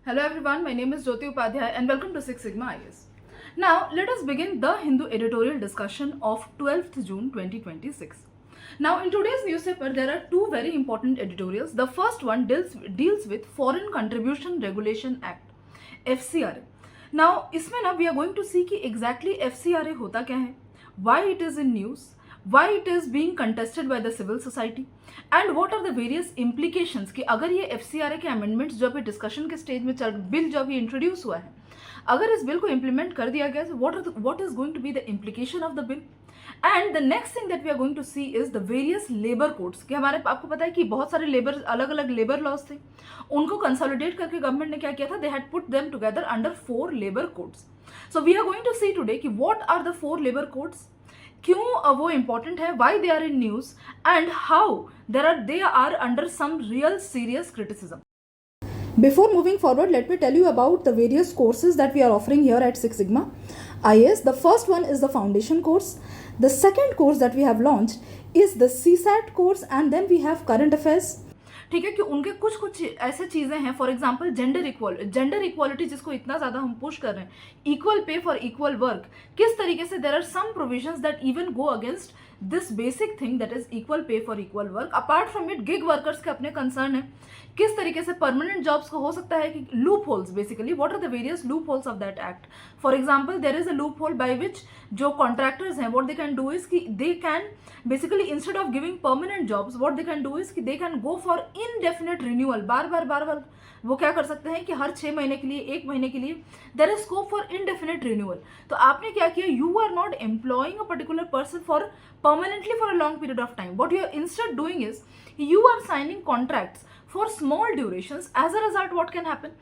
Hello everyone, my name is Jyoti Upadhyay and welcome to Six Sigma IAS. Now, let us begin the Hindu editorial discussion of 12th June 2026. Now, in today's newspaper, there are two very important editorials. The first one deals with Foreign Contribution Regulation Act, FCRA. Now, इसमें ना we are going to see कि exactly FCRA होता क्या है, why it is in news, why it is being contested by the civil society, and what are the various implications कि अगर ये FCRA के अमेंडमेंट्स जो अभी डिस्कशन के स्टेज में बिल जो अभी इंट्रोड्यूस हुआ है, अगर इस बिल को इम्प्लीमेंट कर दिया गया तो what is going to be the implication of the bill. And the next thing that we are going to see is the various labour codes कि हमारे आपको पता है कि बहुत सारे लेबर अलग अलग लेबर लॉज थे, उनको कंसोलिडेट करके गवर्नमेंट ने क्या किया था, they had put them together under 4 labour codes. So we are going to see today कि what are the 4 labour codes, क्यों वो इंपॉर्टेंट है, why they are in news and how they are under some real serious criticism. Before moving forward, let me tell you about the various courses that we are offering here at Six Sigma IAS. The first one is the foundation course. The second course that we have launched is the CSAT course, and then we have current affairs. ठीक है कि उनके कुछ कुछ ऐसे चीज़ें हैं, for example gender equality जिसको इतना ज़्यादा हम पुश कर रहे हैं, equal pay for equal work, किस तरीके से there are some provisions that even go against this basic thing that is equal pay for equal work. Apart from it gig workers के अपने कंसर्न है, किस तरीके से परमानेंट जॉब्स को हो सकता है कि loopholes, basically what are the various loopholes of that act. For example there is a loophole by which जो कॉन्ट्रैक्टर्स हैं, what they can do is कि they can basically instead of giving permanent jobs what they can do is कि they can go for indefinite renewal. बार बार वो क्या कर सकते हैं कि हर 6 महीने के लिए, 1 महीने के लिए there is scope for indefinite renewal. तो आपने क्या किया, you are not employing a particular person for permanently for a long period of time. What you are instead doing is you are signing contracts for small durations. As a result what can happen,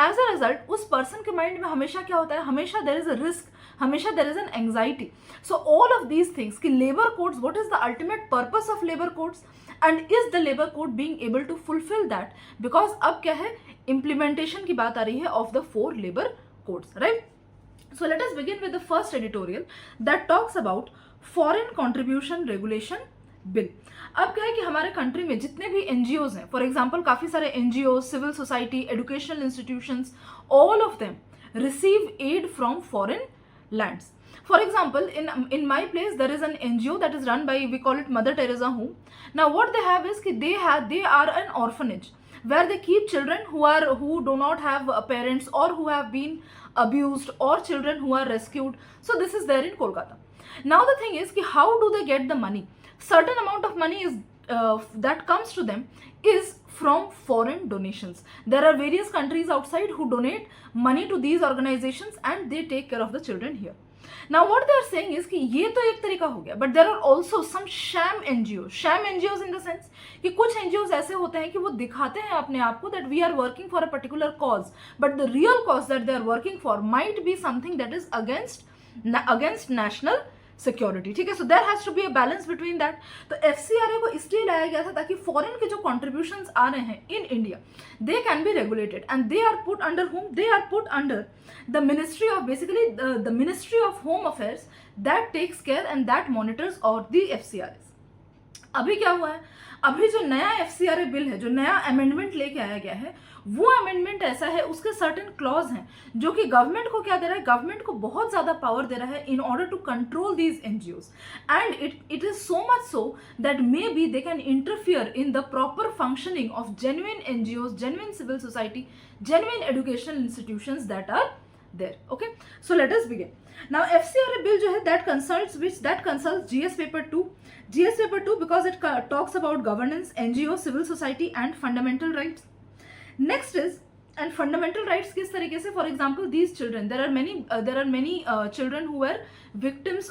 as a result उस person के mind में हमेशा क्या होता है, हमेशा there is a risk, हमेशा there is an anxiety. So all of these things कि labor codes, what is the ultimate purpose of labor codes and is the labor code being able to fulfill that, because अब क्या है, implementation की बात आ रही है of the 4 labor codes, right? So let us begin with the first editorial that talks about foreign contribution regulation bill. अब क्या है कि हमारे कंट्री में जितने भी एनजीओज हैं, फॉर एग्जांपल काफ़ी सारे NGO, civil society, educational institutions, all of them receive aid from foreign lands. For example, in my place there is an NGO that is run by, we call it Mother Teresa Home. Now what they have is that they are an orphanage where they keep children who do not have parents or who have been abused, or children who are rescued. So this is there in Kolkata. Now the thing is कि how do they get the money? Certain amount of money is that comes to them is from foreign donations. There are various countries outside who donate money to these organizations and they take care of the children here. Now what they are saying is कि ये तो एक तरीका हो गया, but there are also some sham NGOs in the sense कि कुछ NGOs ऐसे होते हैं कि वो दिखाते हैं अपने आप को that we are working for a particular cause, but the real cause that they are working for might be something that is against national security. ठीक है, so there has to be a balance between that. तो FCRA को इसलिए लाया गया था ताकि foreign के जो कॉन्ट्रीब्यूशंस आ रहे हैं in India, they can be regulated and they are put under home, they are put under the ministry of, basically the ministry of home affairs that takes care and that monitors और the FCRA. अभी क्या हुआ है, अभी जो नया FCRA bill है, जो नया अमेंडमेंट लेके आया गया है, वो अमेंडमेंट ऐसा है, उसके सर्टेन क्लॉज हैं जो कि गवर्नमेंट को क्या दे रहा है, गवर्नमेंट को बहुत ज़्यादा पावर दे रहा है in order to control these NGOs. And it is so much so that may be they can interfere in the proper functioning of genuine NGOs, genuine civil society, genuine educational institutions that are there. Okay, so let us begin. Now FCRA bill जो है that concerns GS paper 2 because it talks about governance, NGO, civil society and fundamental rights. Next is, and fundamental rights किस तरीके से, for example these children, there are many children who were victims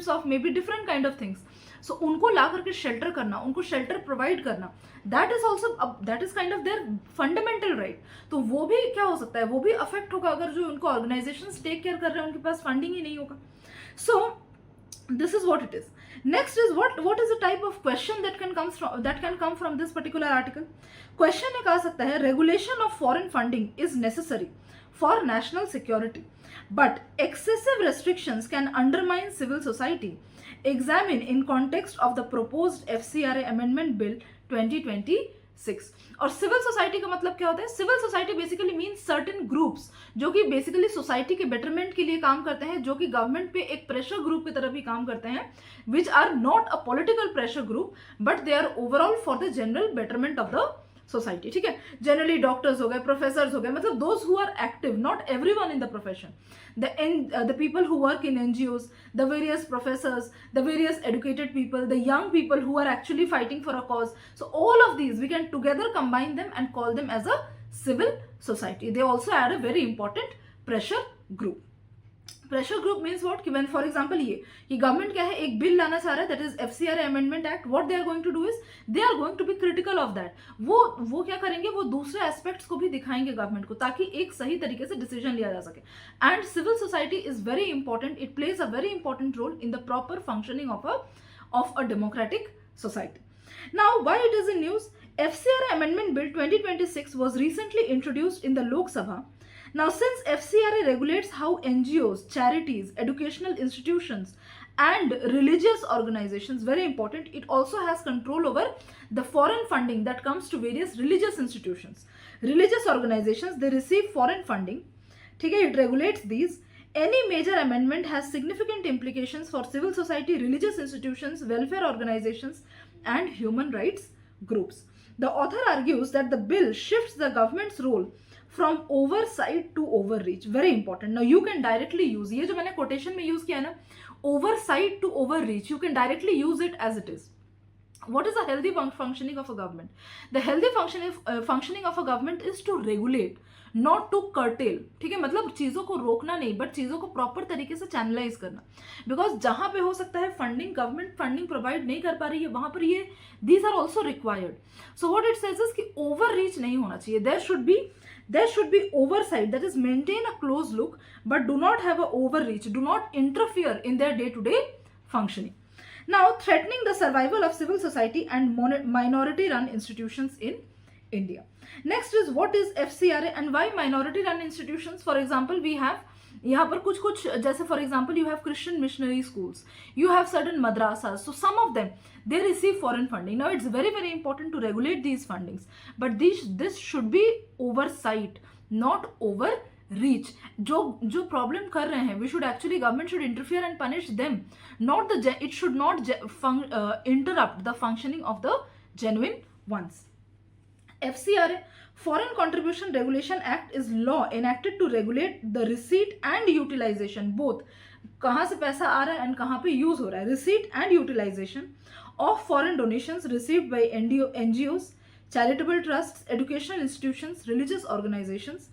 of maybe different kind of things. So उनको ला करके shelter करना, उनको shelter provide करना, that is kind of their fundamental right. तो वो भी क्या हो सकता है, वो भी अफेक्ट होगा अगर जो उनको ऑर्गेनाइजेशंस टेक केयर कर रहे हैं उनके पास फंडिंग ही नहीं होगा. So this is what it is. Next is what is the type of question that can come from this particular article. Question एक आ सकता है, regulation of foreign funding is necessary for national security, but excessive restrictions can undermine civil society. Examine in context of the proposed FCRA Amendment Bill 2026. 6। और civil society का मतलब क्या होता है? Civil society basically means certain groups जो कि basically society के betterment के लिए काम करते हैं, जो कि गवर्नमेंट पे एक प्रेशर ग्रुप की तरह भी काम करते हैं, which are not a political pressure group but they are overall for the general betterment of the society, ठीक है। जनरली डॉक्टर्स हो गए, प्रोफेसर्स हो गए, मतलब those who are active, not everyone in the profession, the people who work in NGOs, the various professors, the various educated people, the young people who are actually fighting for a cause. So all of these we can together combine them and call them as a civil society. They also add a very important pressure group. Pressure group means what कि when for example ये कि government क्या है, एक bill लाना चाह रहा है, that is FCRA amendment act, what they are going to do is they are going to be critical of that. वो क्या करेंगे, वो दूसरे एस्पेक्ट्स को भी दिखाएंगे गवर्नमेंट को, ताकि एक सही तरीके से डिसीजन लिया जा सके। And civil society is very important, it plays a very important role in the proper functioning of a democratic society. Now, why it is in news? FCRA Amendment Bill 2026 was recently introduced in the Lok Sabha. Now, since FCRA regulates how NGOs, charities, educational institutions, and religious organizations, very important, it also has control over the foreign funding that comes to various religious institutions. Religious organizations, they receive foreign funding. Okay, it regulates these. Any major amendment has significant implications for civil society, religious institutions, welfare organizations, and human rights groups. The author argues that the bill shifts the government's role from oversight to overreach. Very important. Now you can directly use, ये जो मैंने quotation में use किया है ना, oversight to overreach, you can directly use it as it is. What is a healthy functioning of a government? The healthy functioning of a government is to regulate, not to curtail. ठीक है, मतलब चीज़ों को रोकना नहीं, but चीज़ों को proper तरीके से चैनलाइज करना। बिकॉज जहाँ पे हो सकता है फंडिंग, गवर्नमेंट फंडिंग प्रोवाइड नहीं कर पा रही है, वहाँ पर ये these are also required. So what it says is कि ओवर रीच नहीं होना चाहिए. There should be oversight, that is maintain a close look, but do not have a overreach, do not interfere in their day-to-day functioning. Now, threatening the survival of civil society and minority-run institutions in India. Next is what is FCRA and why minority-run institutions? For example, we have यहाँ पर कुछ जैसे for example you have Christian missionary schools, you have certain madrasas, so some of them they receive foreign funding. Now it's very very important to regulate these fundings, but this should be oversight, not over reach. जो problem कर रहे हैं, we should actually, government should interfere and punish them, not the, it should not interrupt the functioning of the genuine ones. FCRA, Foreign Contribution Regulation Act, is law enacted to regulate the receipt and utilization, both कहाँ से पैसा आ रहा है and कहाँ पे use हो रहा है, receipt and utilization of foreign donations received by NGOs, charitable trusts, educational institutions, religious organizations,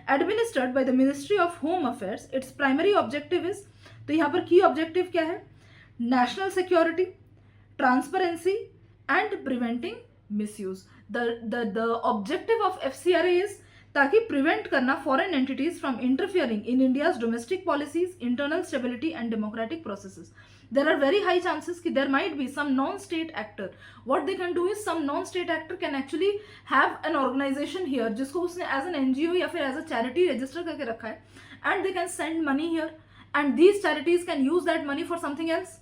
administered by the Ministry of Home Affairs. Its primary objective is, तो यहाँ पर key objective क्या है, national security, transparency and preventing misuse. The objective of FCRA is ताकि prevent करना foreign entities from interfering in India's domestic policies, internal stability and democratic processes. There are very high chances कि there might be some non-state actor. What they can do is, some non-state actor can actually have an organization here जिसको उसने as an NGO या फिर as a charity register करके रखा है, and they can send money here and these charities can use that money for something else.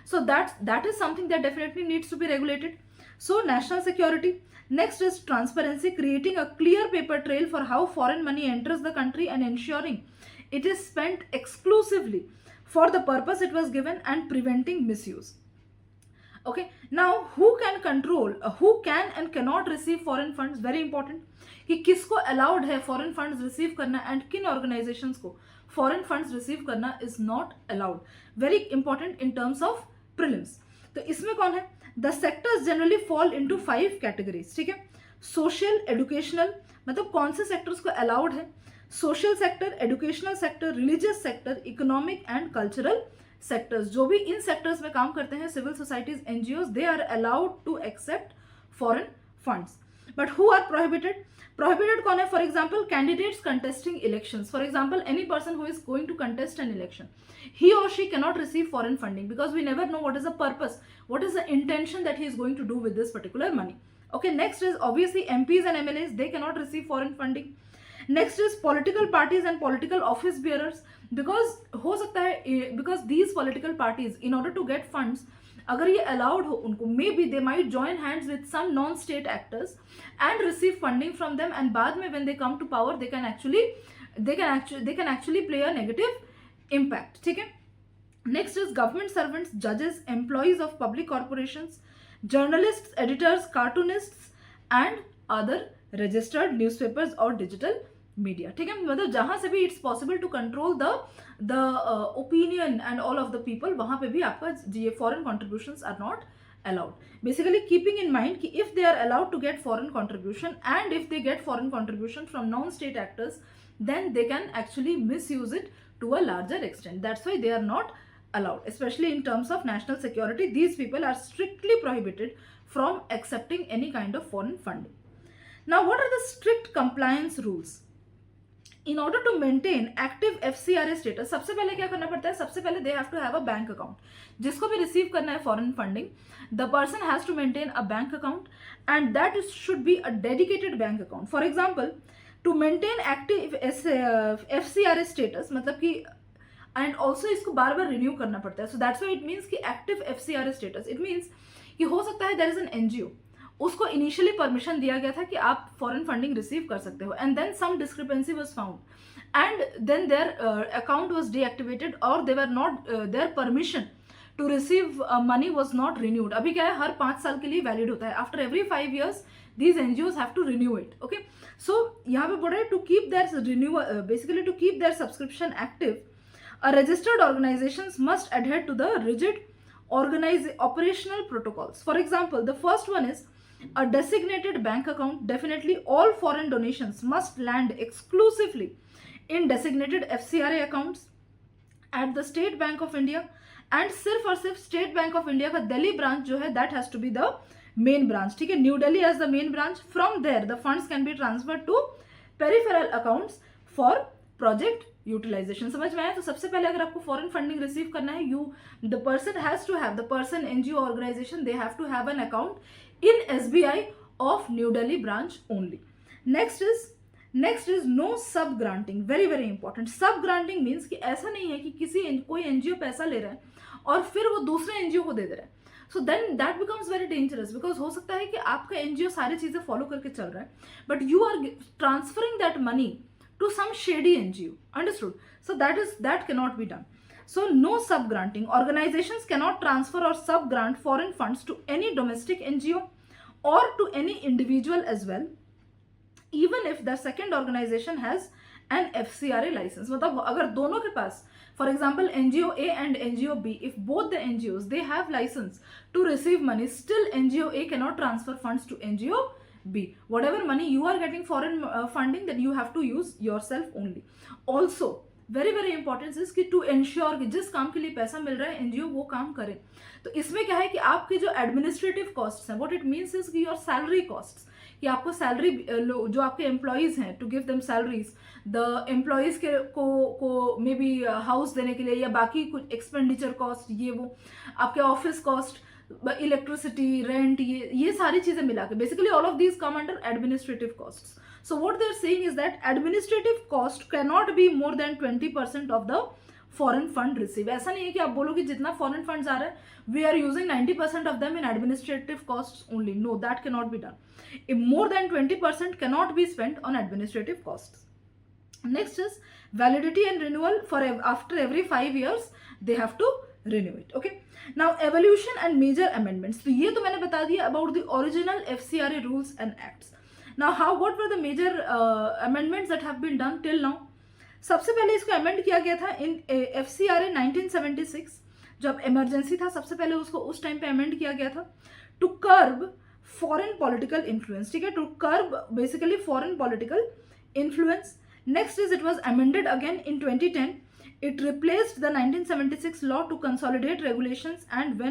So that is something that definitely needs to be regulated. So national security. Next is transparency, creating a clear paper trail for how foreign money enters the country and ensuring it is spent exclusively for the purpose it was given and preventing misuse. Okay, now who can control, who can and cannot receive foreign funds? Very important कि किसको allowed है foreign funds receive करना and किन organizations को foreign funds receive करना is not allowed. Very important in terms of prelims. तो इसमें कौन है? The sectors generally fall into 5 categories. ठीक है, सोशल, एडुकेशनल, मतलब कौन से सेक्टर्स को अलाउड है, social sector, educational sector, religious sector, economic and cultural sectors. जो भी इन सेक्टर्स में काम करते हैं, civil societies, NGOs, they are allowed to accept foreign funds. But who are prohibited? Prohibited कौन है? For example candidates contesting elections. For example any person who is going to contest an election, he or she cannot receive foreign funding because we never know what is the purpose, what is the intention that he is going to do with this particular money. Okay, next is obviously MPs and MLAs, they cannot receive foreign funding. Next is political parties and political office bearers, because हो सकता है because these political parties, in order to get funds, अगर ये allowed हो उनको, may be they might join hands with some non state actors and receive funding from them, and बाद में when they come to power they can actually play a negative impact. ठीक है. Next is government servants, जजेस, employees of public corporations, journalists, editors, cartoonists and other registered newspapers और digital media. ठीक है. मतलब जहां से भी it's possible to control the opinion and all of the people, वहां पे भी आपका ये foreign contributions are not allowed. Basically keeping in mind कि if they are allowed to get foreign contribution and if they get foreign contribution from non-state actors, then they can actually misuse it to a larger extent. That's why they are not allowed, especially in terms of national security. These people are strictly prohibited from accepting any kind of foreign funding. Now, what are the strict compliance rules? In order to maintain active FCRA status, सबसे पहले क्या करना पड़ता है? सबसे पहले they have to have a bank account. जिसको भी रिसीव करना है foreign funding, the person has to maintain a bank account and that should be a dedicated bank account. For example, to maintain active FCRA status, मतलब कि and also इसको बार बार renew करना पड़ता है. So that's why it means कि active FCRA status, it means कि हो सकता है there is an NGO, उसको इनिशियली परमिशन दिया गया था कि आप फॉरेन फंडिंग रिसीव कर सकते हो, and then some discrepancy was found and then their account was deactivated और they were not, their permission to receive money was not renewed. अभी क्या है, हर 5 साल के लिए वैलिड होता है. After every 5 years these NGOs have to renew it. Okay, so यहाँ पे बोल रहे हैं to keep their renewal, basically to keep their subscription active, a registered organizations must adhere to the rigid operational protocols. For example, the first one is a designated bank account. Definitely all foreign donations must land exclusively in designated FCRA accounts at the State Bank of India, and सिर्फ और सिर्फ State Bank of India का Delhi branch जो है that has to be the main branch. ठीक है. New Delhi as the main branch. From there the funds can be transferred to peripheral accounts for project utilization. समझ में आया? तो सबसे पहले अगर आपको फॉरेन फंडिंग रिसीव करना है, the person NGO organization they have to have an account in SBI of New Delhi branch only. Next is no sub granting. Very very important. Sub granting means कि ऐसा नहीं है कि कोई एनजीओ पैसा ले रहा है और फिर वो दूसरे एनजीओ को दे दे रहा है. So then that becomes very dangerous, because हो सकता है कि आपका एनजीओ सारी चीजें फॉलो करके चल रहा है, but you are transferring that money to some shady NGO. Understood? So that cannot be done. So no sub granting. Organizations cannot transfer or sub grant foreign funds to any domestic NGO or to any individual as well, even if the second organization has an FCRA license. मतलब अगर दोनों के पास, for example NGO A and NGO B, if both the NGOs they have license to receive money, still NGO A cannot transfer funds to NGO B. Whatever money you are getting foreign funding, then you have to use yourself only. Also very very important is कि to ensure कि जिस काम के लिए पैसा मिल रहा है NGO वो काम करे. तो इसमें क्या है कि आपके जो एडमिनिस्ट्रेटिव कॉस्ट्स हैं, व्हाट इट मीन्स इज कि योर सैलरी कॉस्ट्स, कि आपको सैलरी जो आपके एम्प्लॉयज हैं to give them salaries, the employees के को मे बी हाउस देने के लिए या बाकी कुछ एक्सपेंडिचर कॉस्ट, ये वो आपके ऑफिस कॉस्ट, इलेक्ट्रिसिटी, रेंट, ये सारी चीजें मिला के basically all of these come under administrative costs. So what they are saying is that administrative cost can not be more than 20% of the foreign fund receive. ऐसा नहीं है कि आप बोलो कि जितना फॉरेन फंड्स आ रहा है we are using 90% of them in administrative cost only. No, that can not be done. More than 20% can not be spent on administrative cost. Next is validity and renewal for after every 5 years they have to renew it. Okay, now evolution and major amendments. तो ये तो मैंने बता दिया about the original FCRA rules and acts. Now what were the major amendments that have been done till now? सबसे पहले इसको amend किया गया था इन FCRA 1976, जब इमरजेंसी था सबसे पहले उसको उस टाइम पे अमेंड किया गया था to curb foreign political influence. ठीक है, to curb basically foreign political influence. Next is it was amended again in 2010. It replaced the 1976 law to consolidate regulations and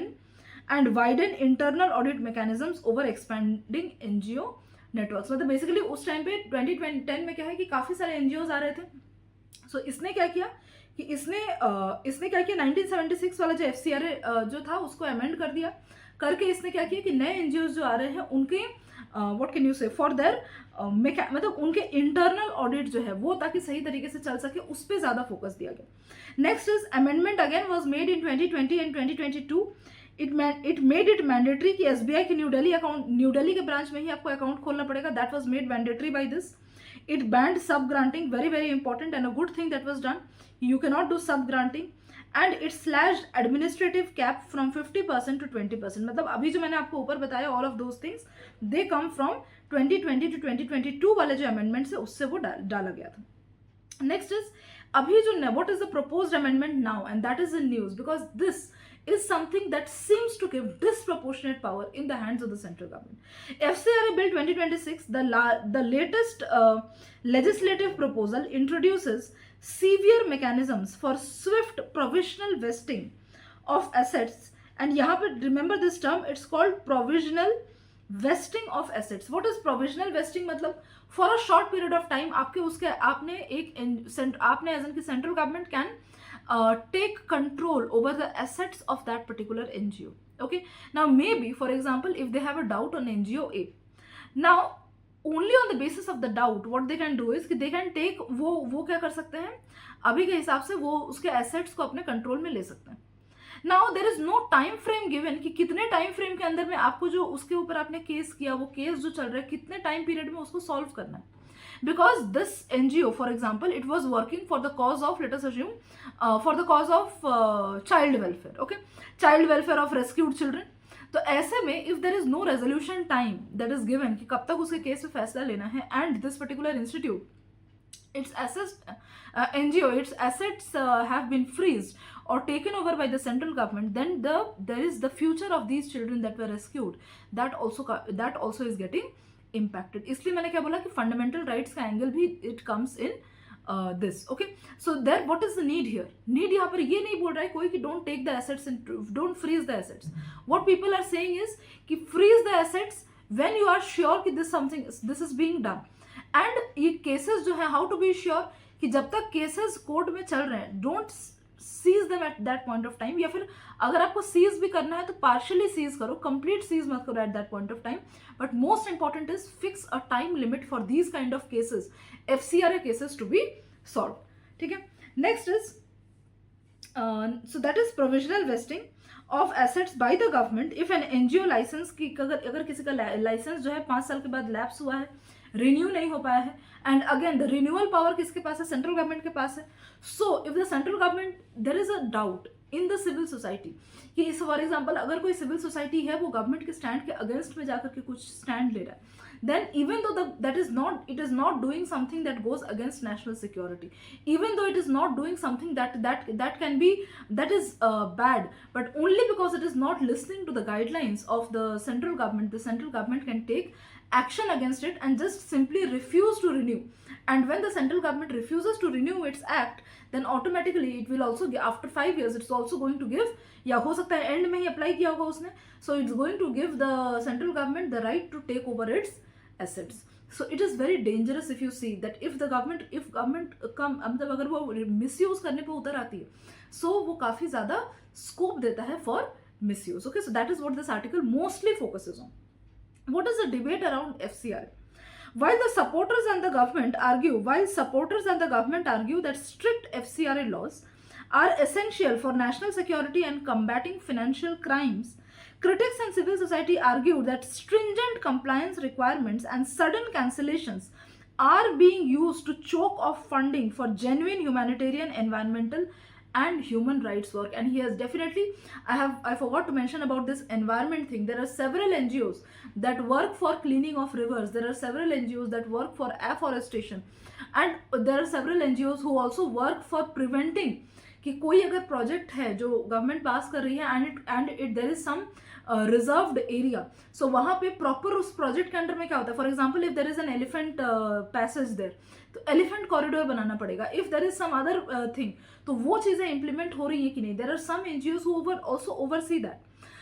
widen internal audit mechanisms over expanding NGO networks. मतलब basically उस time पे 2010 में क्या है कि काफ़ी सारे NGOs आ रहे थे. सो इसने क्या किया कि इसने क्या किया, 1976 वाला जो FCRA जो था उसको अमेंड कर दिया. करके इसने क्या किया कि नए NGOs जो आ रहे हैं उनके व्हाट कैन यू से फॉर देयर मतलब उनके इंटरनल ऑडिट जो है वो ताकि सही तरीके से चल सके उस पर ज़्यादा फोकस दिया गया. Next is amendment again was made in 2020 and 2022 it made it mandatory कि एसबीआई के न्यू दिल्ली के ब्रांच में ही आपको अकाउंट खोलना पड़ेगा. That was made mandatory by this. It banned sub granting, very very important and a good thing that was done. You cannot do sub granting. And it slashed administrative cap from 50% to 20%. मतलब अभी जो मैंने आपको ऊपर बताया all of those things they come from 2020 to 2022 वाले जो amendments है उससे वो डाला गया था. Next is अभी जो what is the proposed amendment now, and that is in news because this is something that seems to give disproportionate power in the hands of the central government. FCRA Bill 2026, the latest legislative proposal introduces severe mechanisms for swift provisional vesting of assets. And यहाँ पे remember this term, it's called provisional vesting of assets. What is provisional vesting? मतलब for a short period of time आपके उसके आपने as in central government can take control over the assets of that particular NGO. Okay, now maybe for example if they have a doubt on NGO A, now only on the basis of the doubt what they can do is कि they can take वो क्या कर सकते हैं अभी के हिसाब से वो उसके assets को अपने कंट्रोल में ले सकते हैं. Now there is no time frame given कि कितने टाइम फ्रेम के अंदर में आपको जो उसके ऊपर आपने केस किया वो केस जो चल रहा है कितने टाइम पीरियड में उसको सॉल्व करना है. Because this NGO, for example, it was working for the cause of, let us assume, for the cause of child welfare, okay, child welfare of rescued children. तो ऐसे में if there is no resolution time that is given कि कब तक उसके case पे फैसला लेना है, and this particular institute, its assets, NGO, its assets have been freezed or taken over by the central government, then there is the future of these children that were rescued that also is getting impacted. इसलिए मैंने क्या बोला कि fundamental rights का angle भी it comes in this. Okay, so there what is the need here? Need यहाँ पर ये नहीं बोल रहा है कोई कि don't take the assets and don't freeze the assets. What people are saying is कि freeze the assets when you are sure कि this is being done. And ये cases जो है how to be sure कि जब तक cases court में चल रहे हैं don't seize them at that point of time, या फिर अगर आपको seize भी करना है तो partially seize करो, complete seize मत करो at that point of time. But most important is fix a time limit for these kind of cases, FCRA cases to be solved. ठीक है. Next is so that is provisional vesting of assets by the government if an NGO license की अगर किसी का licence जो है 5 साल के बाद लैप्स हुआ है, रिन्यू नहीं हो पाया है, and again the renewal power किसके पास है? सेंट्रल गवर्नमेंट के पास है. So if the central government there is a doubt in the civil society कि इस फॉर एग्जाम्पल अगर कोई सिविल सोसाइटी है वो गवर्नमेंट के स्टैंड के अगेंस्ट में जाकर के कुछ स्टैंड ले रहा है, then even though it is not doing something that goes against national security, even though it is not doing something that is bad, but only because it is not listening to the guidelines of the central government can take action against it and just simply refuse to renew. And when the central government refuses to renew its act, then automatically it will also after 5 years it's also going to give, या हो सकता है and में ही apply किया होगा उसने, so it's going to give the central government the right to take over its assets. So it is very dangerous if you see that if government मतलब अगर वो misuse करने पे उतर आती है, so वो काफी ज्यादा scope देता है for misuse. Okay, so that is what this article mostly focuses on. What is the debate around FCRA? While supporters and the government argue that strict FCRA laws are essential for national security and combating financial crimes, critics and civil society argue that stringent compliance requirements and sudden cancellations are being used to choke off funding for genuine humanitarian, environmental and human rights work. And he has definitely, I forgot to mention about this environment thing. There are several NGOs that work for cleaning of rivers. There are several NGOs that work for afforestation, and there are several NGOs who also work for preventing कि कोई अगर project है जो government पास कर रही है and it there is some reserved area, so वहाँ पे प्रॉपर उस प्रोजेक्ट के अंडर में क्या होता है, for example if there is an elephant passage there तो एलिफेंट कॉरिडोर बनाना पड़ेगा. If there is some other thing तो वो चीज़ें इंप्लीमेंट हो रही है कि नहीं. There are some NGOs who also oversee that.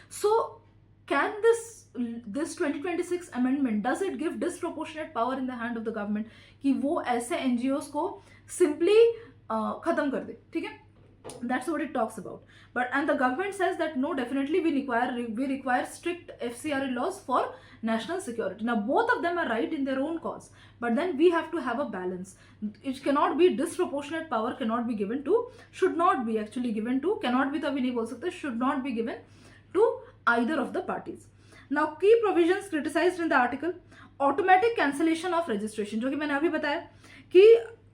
So can this 2026 amendment, does it give disproportionate power in the hand of the government कि वो ऐसे NGOs को simply खत्म कर दे? ठीक है, that's what it talks about. And the government says that no, definitely we require strict FCRA laws for national security. Now both of them are right in their own cause, but then we have to have a balance. It cannot be disproportionate power, cannot be given to, should not be actually given to, cannot be तो अभी नहीं बोल सकते, should not be given to either of the parties. Now key provisions criticized in the article: automatic cancellation of registration, जो कि मैंने अभी बताया कि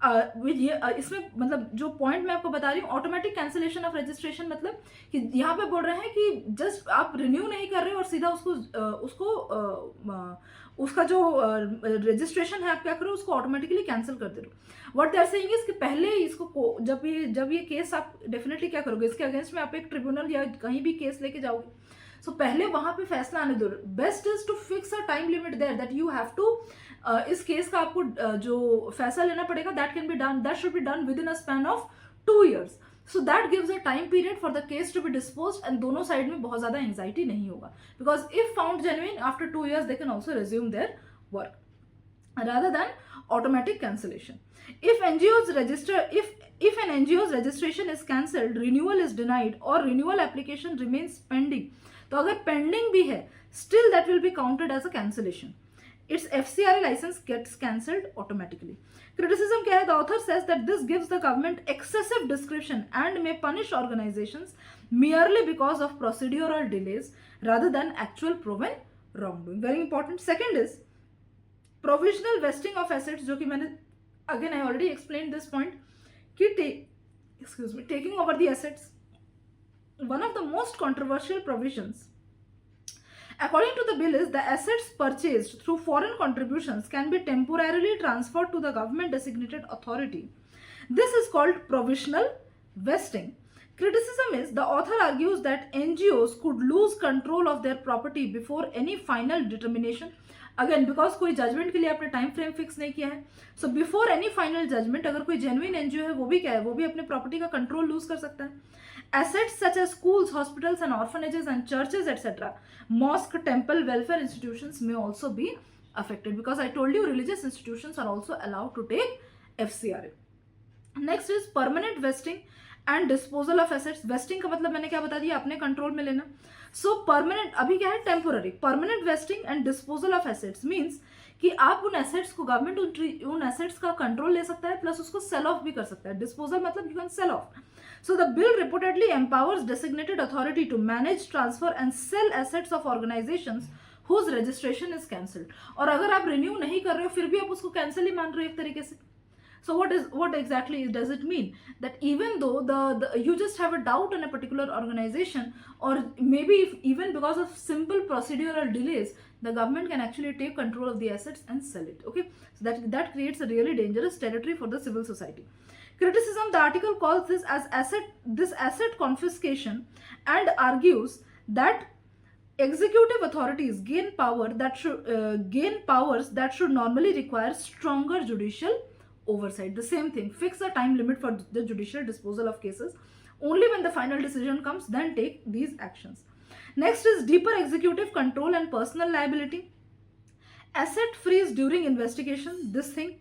इसमें मतलब जो पॉइंट मैं आपको बता रही हूँ, ऑटोमेटिक कैंसिलेशन ऑफ रजिस्ट्रेशन, मतलब कि यहाँ पे बोल रहे हैं कि जस्ट आप रिन्यू नहीं कर रहे हो और सीधा उसका जो रजिस्ट्रेशन है आप क्या करो, उसको ऑटोमेटिकली कैंसिल कर दे रहे हो। What they are saying is कि पहले इसको जब ये केस आप डेफिनेटली क्या करोगे, इसके अगेंस्ट में आप एक ट्रिब्यूनल या कहीं भी केस लेके जाओगे, सो पहले वहां पे फैसला आने दो। Best is to fix a time limit there that you have to, इस केस का आपको जो फैसला लेना पड़ेगा, that can be done, that should be done within a span of 2 years. So that gives a time period for the case to be disposed and दोनों side में बहुत ज्यादा एंग्जाइटी नहीं होगा, because if found genuine after 2 years they can also resume their work rather than automatic cancellation. If an NGO's registration is cancelled, renewal is denied or renewal application remains pending, तो अगर pending भी है, still that will be counted as a cancellation. Its FCRA license gets cancelled automatically. Criticism क्या है? The author says that this gives the government excessive discretion and may punish organizations merely because of procedural delays rather than actual proven wrongdoing. Very important. Second is provisional vesting of assets, जो कि मैंने again I already explained this point कि taking over the assets, one of the most controversial provisions according to the bill is the assets purchased through foreign contributions can be temporarily transferred to the government designated authority. This is called provisional vesting. Criticism is the author argues that NGOs could lose control of their property before any final determination. Again because कोई judgement के लिए आपने time frame fix नहीं किया है, so before any final judgement अगर कोई genuine NGO है वो भी क्या है, वो भी अपने प्रॉपर्टी का कंट्रोल लूज कर सकता है। Assets such as schools, hospitals and orphanages and churches etcetera, mosque, temple, welfare institutions में also be affected, because I told you religious institutions are also allowed to take FCRA. Next is permanent vesting and disposal of assets. Vesting का मतलब मैंने क्या बता दिया, अपने control में लेना. सो परमानेंट अभी क्या है, temporary. Permanent vesting and disposal of assets means कि आप उन एसेट्स को, गवर्नमेंट उन एसेट्स का कंट्रोल ले सकता है प्लस उसको सेल ऑफ भी कर सकता है. डिस्पोजल मतलब you can sell of. So the bill reportedly empowers designated authority to manage, transfer and sell assets of organizations whose registration is cancelled. और अगर आप रिन्यू नहीं कर रहे हो फिर भी आप उसको कैंसिल ही मान रहे हो एक तरीके से. So what exactly does it mean? That even though the you just have a doubt on a particular organization, or maybe even because of simple procedural delays, the government can actually take control of the assets and sell it. Okay, so that creates a really dangerous territory for the civil society. Criticism: the article calls this as asset confiscation and argues that executive authorities gain powers that should normally require stronger judicial oversight. The same thing, fix a time limit for the judicial disposal of cases. Only when the final decision comes, then take these actions. Next is deeper executive control and personal liability. Asset freeze during investigation, this thing.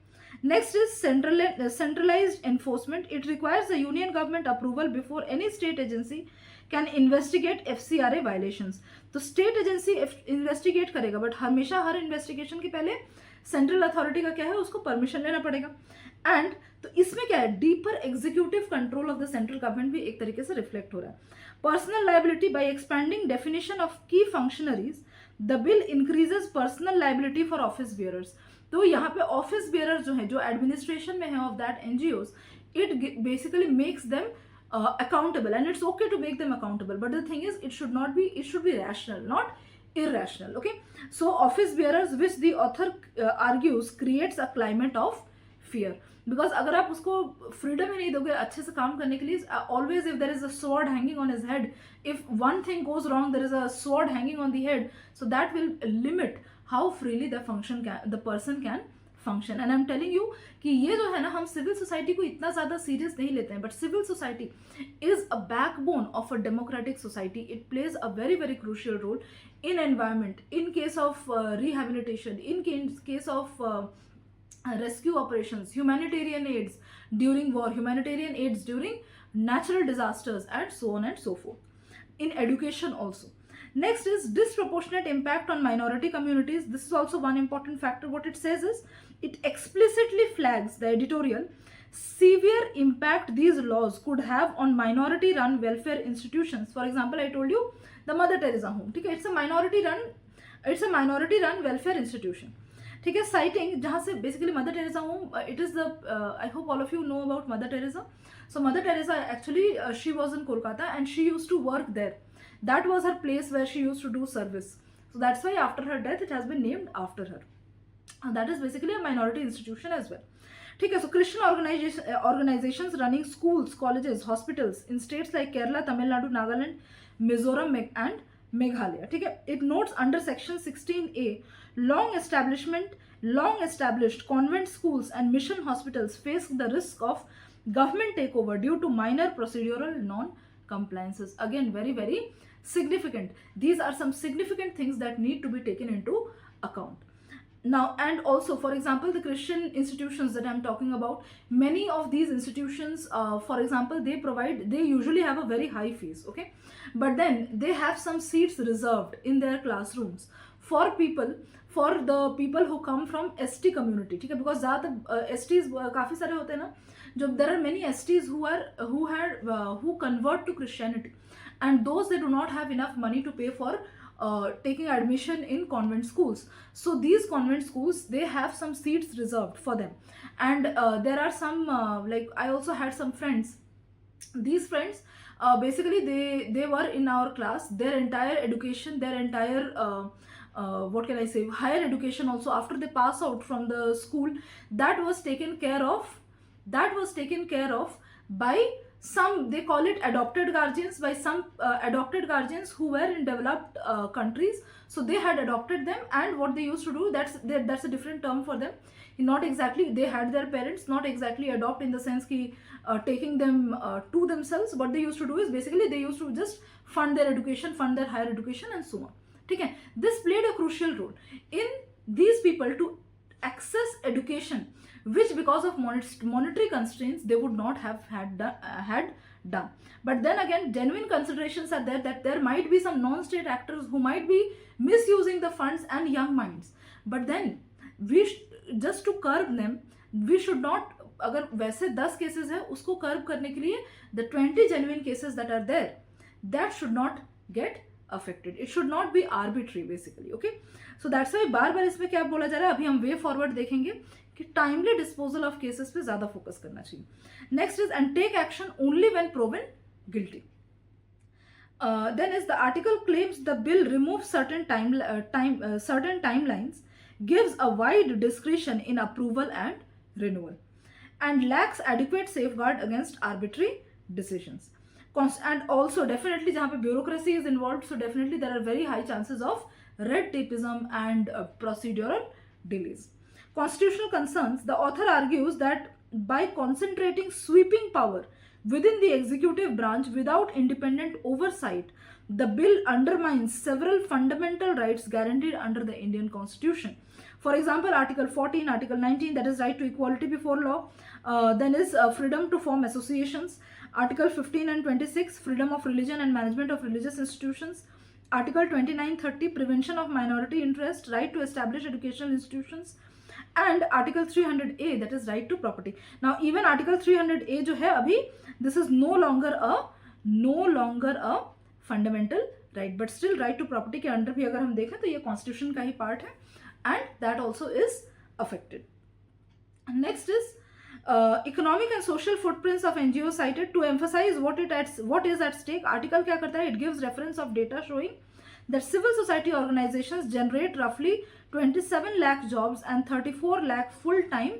Next is centralized enforcement. It requires the union government approval before any state agency can investigate FCRA violations. तो state agency investigate करेगा, but हमेशा हर investigation के पहले central authority का क्या है, उसको permission लेना पड़ेगा. एंड तो इसमें क्या है, deeper executive control of the central government भी एक तरीके से रिफ्लेक्ट हो रहा है. Personal liability: by expanding definition of key functionaries, the bill increases personal liability for office bearers. तो यहाँ पे ऑफिस बियरर जो है, जो एडमिनिस्ट्रेशन में है of that NGOs, it basically makes them accountable, and it's okay to make them accountable, but the thing is it should be rational, not irrational. Okay, so office bearers, which the author argues creates a climate of fear, because अगर आप उसको freedom ही नहीं दोगे अच्छे से काम करने के लिए, always if there is a sword hanging on his head, if one thing goes wrong, there is a sword hanging on the head, so that will limit how freely the person can function. And I'm telling you कि ये जो है ना, हम civil society को इतना ज़्यादा serious नहीं लेते हैं, but civil society is a backbone of a democratic society. It plays a very very crucial role in environment, in case of rehabilitation, in case of rescue operations, humanitarian aids during war, humanitarian aids during natural disasters, and so on and so forth. In education also. Next is disproportionate impact on minority communities. This is also one important factor. What it says is, it explicitly flags the editorial severe impact these laws could have on minority run welfare institutions. For example, I told you the mother Teresa home, ठीक है, it's a minority run welfare institution, ठीक है, sighting जहाँ से basically mother Teresa home, it is the, I hope all of you know about mother Teresa. So Mother Teresa actually she was in Kolkata and she used to work there. That was her place where she used to do service. So that's why after her death it has been named after her. And that is basically a minority institution as well. ठीक है, so Christian organizations running schools, colleges, hospitals in states like Kerala, Tamil Nadu, Nagaland, Mizoram and Meghalaya. ठीक है, it notes under section 16A long established convent schools and mission hospitals face the risk of government takeover due to minor procedural non-compliances. Again, very, very significant. These are some significant things that need to be taken into account. Now, and also, for example, the Christian institutions that I'm talking about, many of these institutions, for example, they usually have a very high fees, okay? But then they have some seats reserved in their classrooms for the people who come from ST community, ठीक है? Because ज़्यादातर STs काफ़ी सारे होते हैं ना, there are many STs who convert to Christianity, and those they do not have enough money to pay for taking admission in convent schools. So these convent schools, they have some seats reserved for them, and there are some like I also had some friends. These friends basically they were in our class. Their entire education, their entire what can I say, higher education also, after they pass out from the school, that was taken care of by some, they call it adopted guardians, by some adopted guardians who were in developed countries. So they had adopted them, and what they used to do, that's a different term for them. Not exactly they had their parents, not exactly adopt in the sense ki taking them to themselves. What they used to do is basically they used to just fund their education, fund their higher education and so on. Okay? This played a crucial role in these people to access education, which because of monetary constraints they would not have had done. But then again, genuine considerations are there that there might be some non-state actors who might be misusing the funds and young minds. But then just to curb them, we should not, अगर वैसे 10 cases है, उसको curb करने के लिए the 20 genuine cases that are there, that should not get affected. It should not be arbitrary basically. Okay, so that's why बार बार इसमें क्या बोला जा रहा है, अभी हम वे फॉरवर्ड देखेंगे कि टाइमली डिस्पोजल ऑफ केसेस पे ज्यादा फोकस करना चाहिए. Next is and take action only when proven guilty. Then is the article claims the bill removes certain timelines, gives a wide discretion in approval and renewal, and lacks adequate safeguard against arbitrary decisions. And also definitely जहाँ पे bureaucracy is involved, so definitely there are very high chances of red tapeism and procedural delays. Constitutional concerns, the author argues that by concentrating sweeping power within the executive branch without independent oversight, the bill undermines several fundamental rights guaranteed under the Indian Constitution. For example, Article 14, Article 19, that is right to equality before law. Then is freedom to form associations. Article 15 and 26, freedom of religion and management of religious institutions. Article 29-30, prevention of minority interest, right to establish educational institutions. And Article 300A, that is right to property. Now even Article 300A जो है अभी, this is no longer a fundamental right, but still right to property के under भी अगर हम देखें तो ये constitution का ही part है, and that also is affected. Next is economic and social footprints of NGOs cited. To emphasize what is at stake, article क्या करता है, it gives reference of data showing that civil society organizations generate roughly 27 lakh jobs and 34 lakh full-time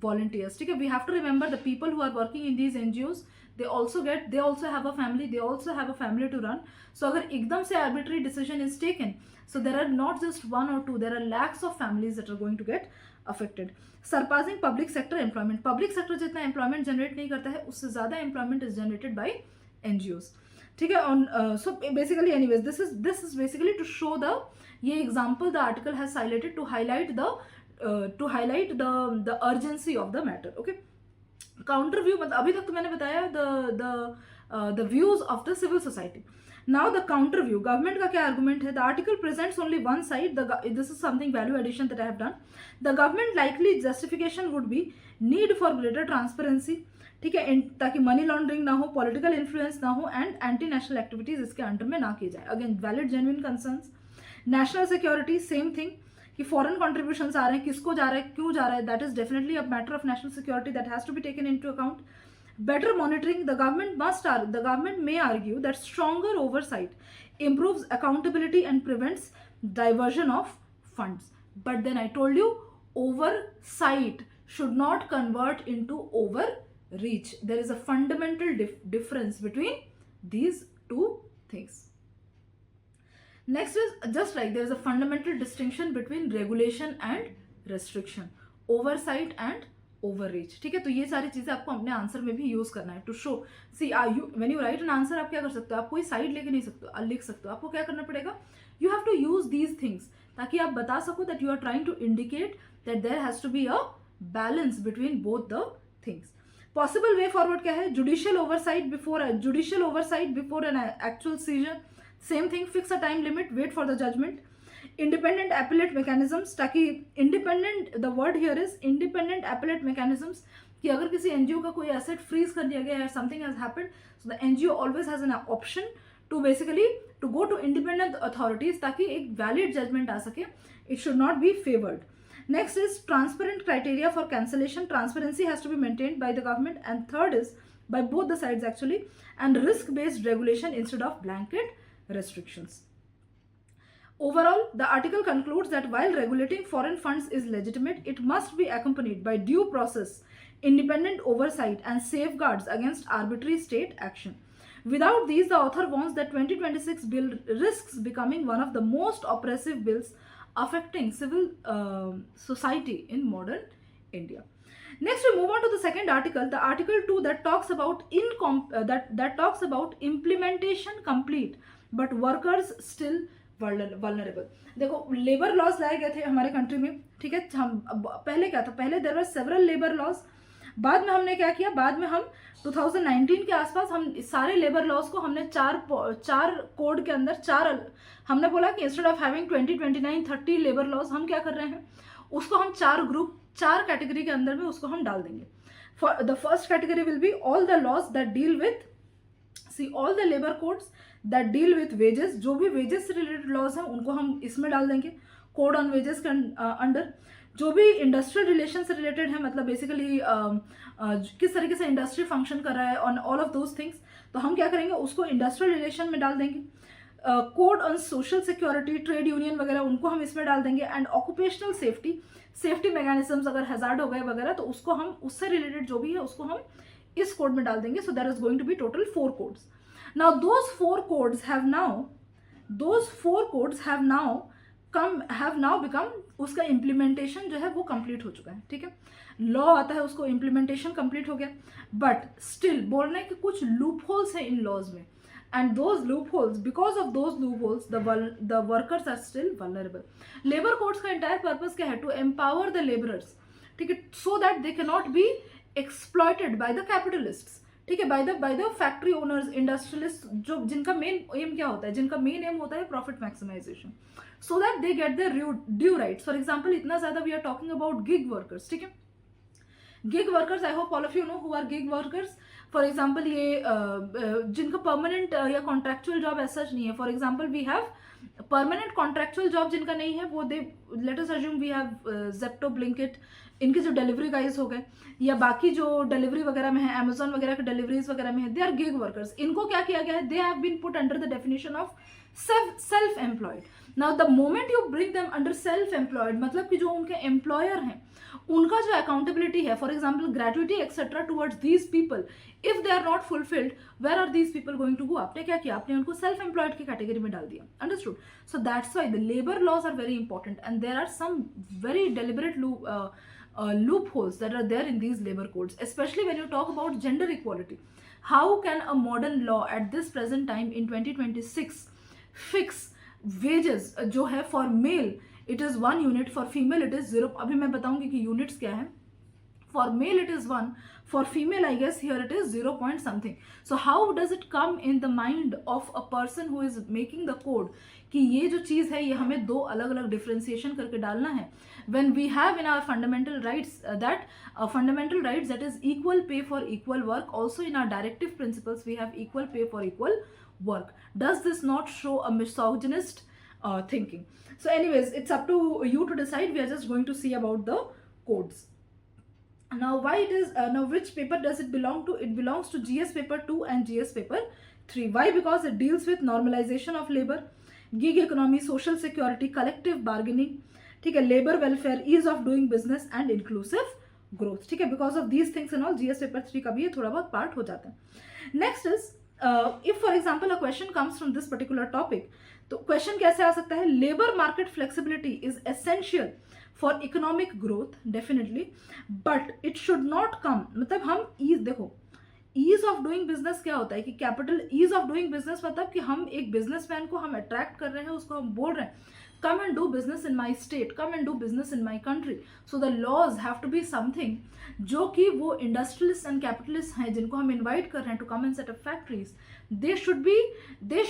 volunteers. ठीक है, we have to remember the people who are working in these NGOs, they also have a family, to run. So अगर एकदम से arbitrary decision is taken, so there are not just one or two, there are lakhs of families that are going to get affected. Surpassing public sector employment, public sector जितना employment generate नहीं करता है, उससे ज़्यादा employment is generated by NGOs. ठीक है, on so basically anyways this is basically to show the ये example the article has highlighted to highlight the urgency of the matter. Okay, counter view मतलब अभी तक तो मैंने बताया the views of the civil society. Now the counter view, government का क्या argument है? The article presents only one side, this is something value addition that I have done. The government likely justification would be need for greater transparency, ठीक है, ताकि money laundering ना हो, political influence ना हो, एंड एंटी नेशनल एक्टिविटीज इसके under में ना की जाए. Again valid genuine concerns. National security same thing, कि फॉरेन कॉन्ट्रीब्यूशंस आ रहे हैं, किसको जा रहा है, क्यों जा रहा है, that is definitely a matter of national security that has to be taken into account. Better monitoring, the government may argue that stronger oversight improves accountability and prevents diversion of funds. But then I told you, oversight should not convert into overreach. There is a fundamental difference between these two things. Next is, just like there is a fundamental distinction between regulation and restriction, oversight and overreach, ठीक है. तो ये सारी चीजें आपको अपने answer में भी यूज करना है to show. See when you write an answer, आप क्या कर सकते हो, आप कोई साइड लेके नहीं सकते, लिख सकते हो. आपको क्या करना पड़ेगा, you have to use these things, ताकि आप बता सको that you are trying to indicate that there has to be a balance between both the things. Possible way forward क्या है? Judicial oversight before an actual seizure. Same thing, fix a time limit, wait for the judgment. Independent appellate mechanisms, ताकि independent, the word here is independent appellate mechanisms, कि अगर किसी NGO का कोई asset freeze कर दिया गया है, something has happened, so the NGO always has an option to basically to go to independent authorities, ताकि एक वैलिड जजमेंट आ सके. It should not be favoured. Next is transparent criteria for cancellation. Transparency has to be maintained by the government. And third is by both the sides actually, and risk based regulation instead of blanket restrictions. Overall, the article concludes that while regulating foreign funds is legitimate, it must be accompanied by due process, independent oversight, and safeguards against arbitrary state action. Without these, the author warns that 2026 bill risks becoming one of the most oppressive bills affecting civil society in modern India. Next, we move on to the second article, the article 2, that talks about that talks about implementation complete, but workers still vulnerable. देखो, labour laws लाए गए थे हमारे country में, ठीक है. हम पहले क्या था, पहले there were several labour laws. बाद में हमने क्या किया, बाद में हम 2019 के आसपास हम सारे लेबर लॉज को हमने चार कोड के अंदर हमने बोला कि instead of having 20, 29, 30 labour laws, हम क्या कर रहे हैं, उसको हम चार कैटेगरी के अंदर में उसको हम डाल देंगे. For the first category will be all the laws that deal with, see all the labour codes that deal with wages. जो भी वेजेस से रिलेटेड लॉज हैं उनको हम इसमें डाल देंगे, कोड ऑन वेजेस के अंडर. जो भी इंडस्ट्रियल रिलेशन से रिलेटेड है, मतलब बेसिकली किस तरीके से इंडस्ट्री फंक्शन कर रहा है, on all of those things, तो हम क्या करेंगे, उसको इंडस्ट्रियल रिलेशन में डाल देंगे. Code on social security, trade union वगैरह, उनको हम इसमें डाल देंगे. एंड ऑक्यूपेशनल सेफ्टी मैकेनिज्म्स, अगर हैजार्ड हो गए वगैरह, तो उसको हम, उससे रिलेटेड जो भी है उसको हम इस कोड में डाल देंगे. So that is going to be total 4 codes. Now those four codes have now become, उसका implementation जो है वो complete हो चुका है, ठीक है. लॉ आता है, उसको implementation complete हो गया, but still बोल रहे हैं कि कुछ loopholes हैं इन laws में, and those loopholes, because of those loopholes, the workers are still vulnerable. Labor codes का entire purpose क्या है? To empower the laborers, ठीक है, so that they cannot be exploited by the capitalists, ठीक है, by the factory owners, industrialist, जो जिनका main M क्या होता है, जिनका मेन एम होता है profit maximisation, so that they get their due rights. For example, इतना ज्यादा we are talking about gig workers, ठीक है. Gig workers, I hope all of you know who are gig workers. For example, ये जिनका permanent या contractual job ऐसा नहीं है. For example, we have permanent contractual job जिनका नहीं है, वो they, let us assume we have Zepto, Blinkit, इनके जो डिलीवरी गाइज हो गए, या बाकी जो डिलीवरी वगैरह में है, अमेजोन वगैरह के डिलीवरीज वगैरह में है, दे आर गिग वर्कर्स. इनको क्या किया गया है, they have been put under the definition of self employed. Now the moment you bring them under self employed, मतलब कि जो उनके एम्प्लॉयर हैं, उनका जो अकाउंटेबिलिटी है, for example gratuity etcetera towards these people, if they are not fulfilled, where are these people going to go? आपने क्या किया, आपने उनको सेल्फ एम्प्लॉयड की कैटेगरी में डाल दिया. Understood? So that's why the labour laws are very important, and there are some very deliberate loopholes that are there in these labor codes, especially when you talk about gender equality. How can a modern law at this present time in 2026 fix wages जो है for male it is 1 unit, for female it is 0. अभी मैं बताऊंगी कि units क्या है. For male it is 1, for female I guess here it is 0 point something. So how does it come in the mind of a person who is making the code कि ये जो चीज़ है ये हमें दो अलग अलग डिफ्रेंसिएशन करके डालना है, when we have in our fundamental rights fundamental rights that is equal pay for equal work. Also in our directive principles we have equal pay for equal work. Does this not show a misogynist thinking? So anyways, it's up to you to decide. We are just going to see about the codes. Now why it is now which paper does it belong to? It belongs to GS paper 2 and GS paper 3. Why? Because it deals with normalization of labor, gig economy, social security, collective bargaining, ठीक है, labor welfare, ease of doing business and inclusive growth. ठीक है, because of these things and all GS paper 3 का भी ये थोड़ा बहुत part हो जाता है. Next is if for example a question comes from this particular topic, तो question कैसे आ सकता है? Labor market flexibility is essential for economic growth definitely, but it should not come, मतलब हम ease, देखो ईज ऑफ डूइंग बिजनेस क्या होता है कि capital ease of doing business मतलब कि हम एक बिजनेसमैन को हम अट्रैक्ट कर रहे हैं, उसको हम बोल रहे हैं come and do business in my state, come and do business in my country. So the laws have to be something जो कि वो इंडस्ट्रियलिस्ट एंड कैपिटलिस्ट हैं जिनको हम इन्वाइट कर रहे हैं to come and set up factories, they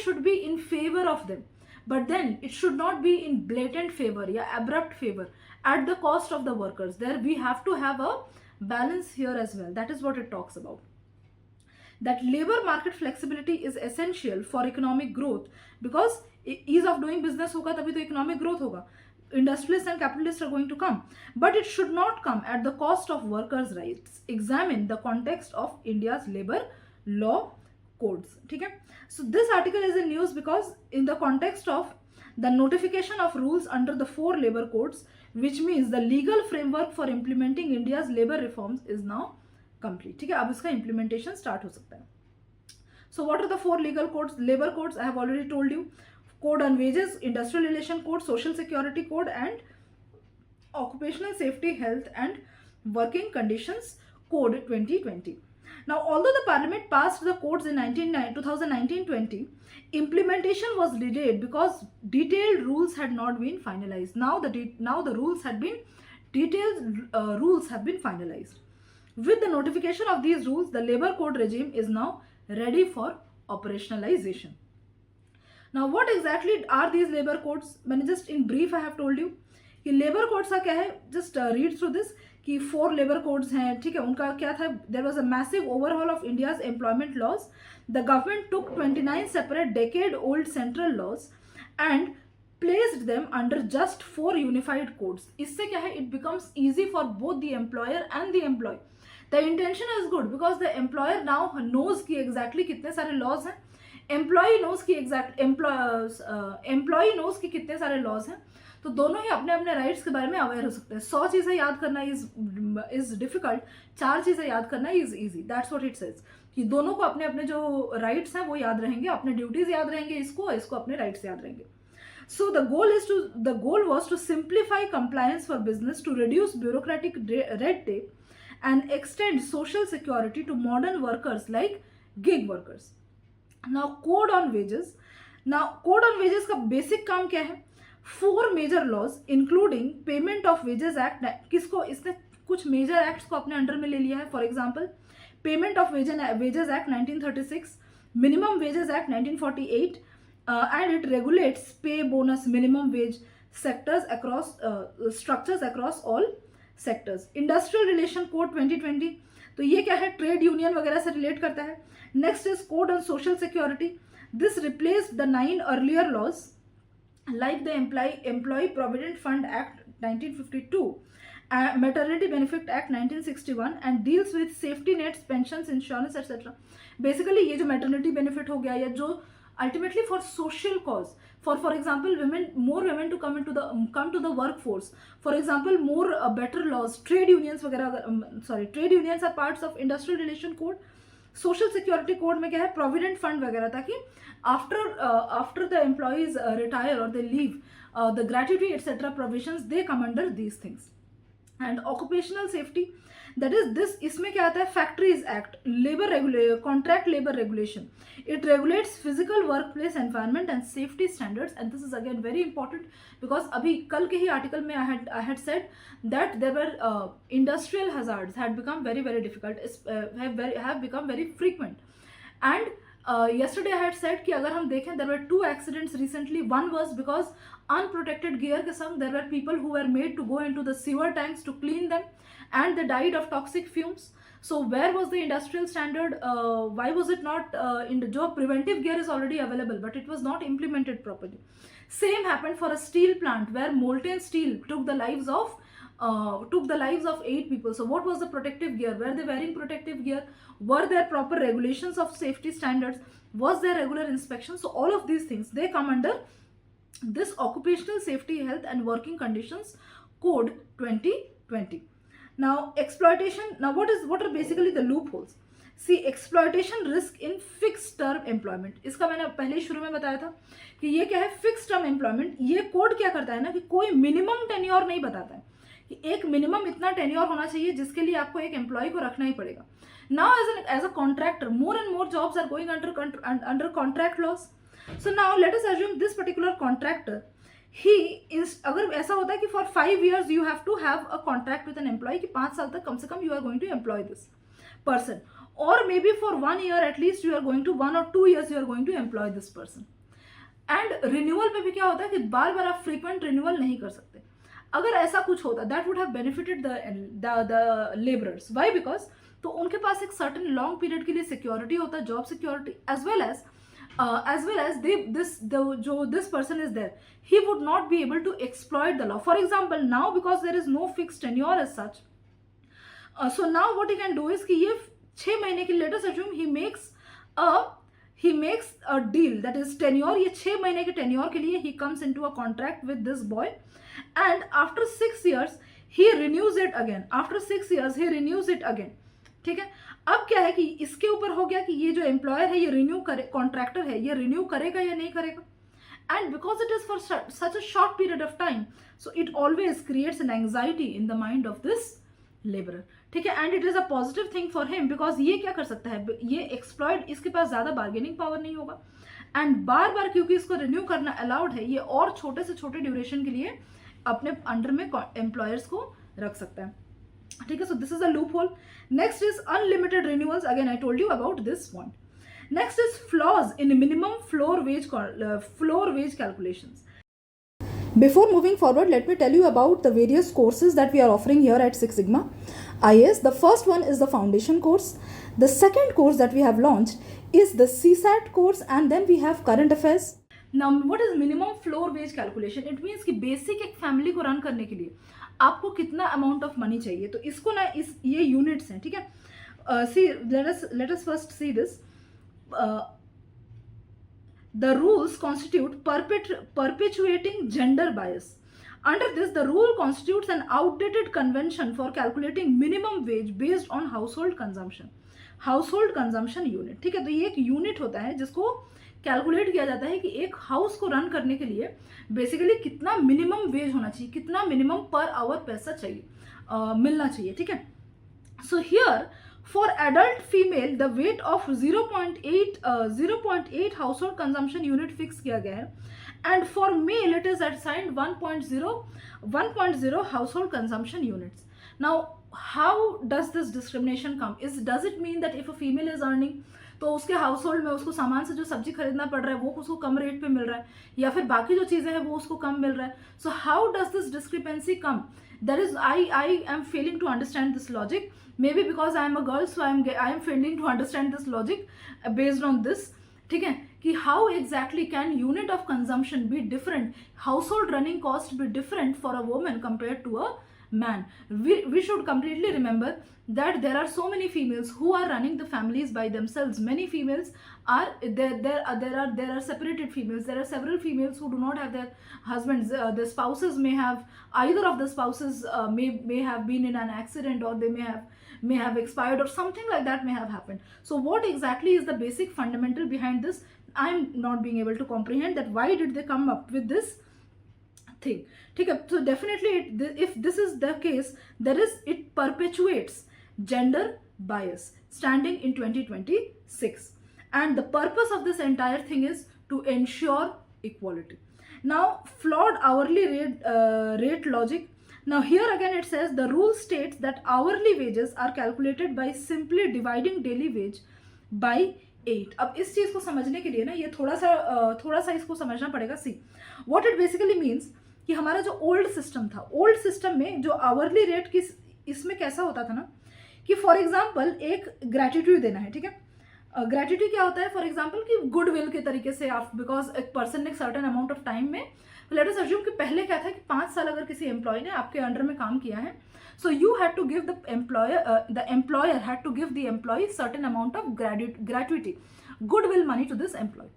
should be in favour of them, but then it should not be in blatant favor या abrupt favor at the cost of the workers. There we have to have a balance here as well. That is what it talks about. That labor market flexibility is essential for economic growth because ease of doing business होगा तभी तो economic growth होगा. Industrialists and capitalists are going to come, but it should not come at the cost of workers' rights. Examine the context of India's labor law codes. ठीक है. So this article is in news because in the context of the notification of rules under the 4 labor codes, which means the legal framework for implementing India's labor reforms is now complete. ठीक है, अब इसका implementation start हो सकता है. So what are the 4 legal codes, labor codes? I have already told you. Code on wages, industrial relation code, social security code, and occupational safety, health and working conditions code 2020. Now, although the Parliament passed the codes in 2019-20, implementation was delayed because detailed rules had not been finalized. Now the rules had been detailed rules have been finalized. With the notification of these rules, the labor code regime is now ready for operationalization. Now, what exactly are these labor codes? मैंने just in brief I have told you कि labor codes का क्या है. Just read through this. कि 4 labour codes हैं. ठीक है, उनका क्या था? There was a massive overhaul of India's employment laws. The government took 29 separate decade old central laws and placed them under just 4 unified codes. इससे क्या है? It becomes easy for both the employer and the employee. The intention is good because the employer now knows कि exactly कितने सारे laws हैं, employee knows कि employee knows कि कितने सारे लॉज हैं. तो दोनों ही अपने अपने राइट्स के बारे में अवेयर हो सकते हैं. 100 चीज़ें याद करना इज डिफिकल्ट, 4 चीज़ें याद करना is easy. That's what it says कि दोनों को अपने अपने जो राइट्स हैं वो याद रहेंगे, अपने ड्यूटीज याद रहेंगे, इसको अपने राइट्स याद रहेंगे. So the goal was to simplify compliance for business, to reduce bureaucratic red tape and extend social security to modern workers like gig workers. Now code on wages का बेसिक काम क्या है? 4 major laws including payment of wages act. किसको? इसने कुछ major acts को अपने under में ले लिया है. For example payment of wages act 1936, minimum wages act 1948 and it regulates pay, bonus, minimum wage sectors across structures across all sectors. Industrial relation code 2020, तो ये क्या है? ट्रेड यूनियन वगैरह से रिलेट करता है. Next is code on social security. This replaced the 9 earlier laws like the Employee Provident Fund Act 1952, Maternity Benefit Act 1961 and deals with safety nets, pensions, insurance etc. Basically ये जो maternity benefit हो गया या जो ultimately for social cause, for example more women to come to the workforce, for example more better laws, trade unions वगैरह trade unions are parts of industrial relation code. Social security code में क्या है? Provident fund वगैरह, ताकि after the employees retire और they leave the gratuity etcetera provisions they come under these things. And occupational safety, that is this, इसमें क्या आता है, factories act, labour contract labour regulation, it regulates physical workplace environment and safety standards, and this is again very important because abhi kal ke hi article mein I had said that there were industrial hazards had become very difficult, have become very frequent. And yesterday I had said कि अगर हम देखें there were 2 accidents recently. One was because unprotected gear के संग there were people who were made to go into the sewer tanks to clean them and they died of toxic fumes. So where was the industrial standard? Why was it not in the job? Preventive gear is already available, but it was not implemented properly. Same happened for a steel plant where molten steel took the lives of 8 people. So what was the protective gear? Were they wearing protective gear? Were there proper regulations of safety standards? Was there regular inspection? So all of these things, they come under this Occupational Safety, Health and Working Conditions Code 2020. Now exploitation, now what are basically the loopholes? See, exploitation risk in fixed term employment, इसका मैंने पहले शुरू में बताया था कि ये क्या है, फिक्स टर्म एम्प्लॉयमेंट. ये कोड क्या करता है ना कि कोई मिनिमम टेन्योर नहीं बताता है कि एक मिनिमम इतना टेन्योर होना चाहिए जिसके लिए आपको एक एम्प्लॉय को रखना ही पड़ेगा. Now as a contractor, more and more jobs are going under contract laws. So now let us assume this particular contractor, अगर ऐसा होता है कि for 5 years you have to have a contract with an employee कि 5 साल तक कम से कम you are going to employ this person, और maybe for 1 year at least you are going to 1 or 2 years you are going to employ this person. And renewal पे भी क्या होता है कि बार बार आप फ्रीक्वेंट रिन्यूअल नहीं कर सकते. अगर ऐसा कुछ होता, that would have benefited the labourers. Why? Because तो उनके पास एक सर्टन लॉन्ग पीरियड के लिए सिक्योरिटी होता है, job security, as well as this person is there, he would not be able to exploit the law. For example, now because there is no fixed tenure as such, so now what he can do is कि ये 6 महीने के, let us assume he makes a deal that is tenure, ये 6 महीने के tenure के लिए he comes into a contract with this boy, and after 6 years he renews it again. After 6 years he renews it again. ठीक है. अब क्या है कि इसके ऊपर हो गया कि ये जो एम्प्लॉयर है ये रिन्यू करे, कॉन्ट्रैक्टर है, ये रिन्यू करेगा या नहीं करेगा. And because it is for such a short period of time, so it always creates an anxiety in the mind of this labourer. ठीक है. And it is a positive thing for him because ये क्या कर सकता है, ये exploited, इसके पास ज्यादा बार्गेनिंग पावर नहीं होगा, एंड बार बार क्योंकि इसको रिन्यू करना अलाउड है, ये और छोटे से छोटे ड्यूरेशन के लिए अपने अंडर में एम्प्लॉयर्स को रख सकता है. ठीक है. So this is a loop hole. Next is unlimited renewals. Again I told you about this point. Next is flaws in minimum floor wage calculations. Before moving forward, let me tell you about the various courses that we are offering here at Six Sigma IAS. The first one is the foundation course. The second course that we have launched is the CSAT course, and then we have current affairs. Now, what is minimum floor wage calculation? It means कि basic एक family को run करने के लिए आपको कितना amount of money चाहिए. तो इसको ना, ये यूनिट्स हैं. ठीक है. See, let us first see this. The rules constitute perpetuating gender bias. Under this, the rule constitutes an outdated convention for calculating minimum wage based on household consumption. Household consumption unit. ठीक है. तो ये एक unit होता है जिसको calculate किया जाता है कि एक हाउस को रन करने के लिए बेसिकली कितना मिनिमम वेज होना चाहिए, कितना मिनिमम पर आवर पैसा चाहिए, मिलना चाहिए. ठीक है. So here for adult female the weight of 0.8 household consumption unit fix किया गया है, and for male it is assigned 1.0 household consumption units. Now how does this discrimination come? Does it mean that if a female is earning, तो उसके house hold में उसको सामान से जो सब्जी खरीदना पड़ रहा है वो उसको कम रेट पे मिल रहा है, या फिर बाकी जो चीज़ें हैं वो उसको कम मिल रहा है. So how does this discrepancy come? That is, I am failing to understand this logic. Maybe because I am a girl, so I am failing to understand this logic based on this. ठीक है. कि how exactly can unit of consumption be different, household running cost be different for a woman compared to a man? We should completely remember that there are so many females who are running the families by themselves. Many females are there are separated females. There are several females who do not have their husbands. The spouses may have, either of the spouses may have been in an accident, or they may have expired, or something like that may have happened. So what exactly is the basic fundamental behind this? I'm not being able to comprehend that. Why did they come up with this thing? ठीक है. So definitely if this is the case, it perpetuates gender bias standing in 2026, and the purpose of this entire thing is to ensure equality. Now, flawed hourly rate logic. Now here again it says the rule states that hourly wages are calculated by simply dividing daily wage by 8. अब इस चीज को समझने के लिए ना ये थोड़ा सा इसको समझना पड़ेगा. See what it basically means कि हमारा जो ओल्ड सिस्टम था, ओल्ड सिस्टम में जो आवरली रेट की इसमें कैसा होता था ना कि फॉर एग्जाम्पल एक ग्रेटिट्यूड देना है, ठीक है. ग्रेटिट्यूड क्या होता है, फॉर एग्जाम्पल कि गुडविल के तरीके से आप, बिकॉज एक पर्सन ने सर्टेन अमाउंट ऑफ टाइम में, लेट अस अज्यूम कि पहले क्या था कि 5 साल अगर किसी एम्प्लॉय ने आपके अंडर में काम किया है, so you had to give the employer had to give the employee certain amount of gratuity, goodwill money to this employee.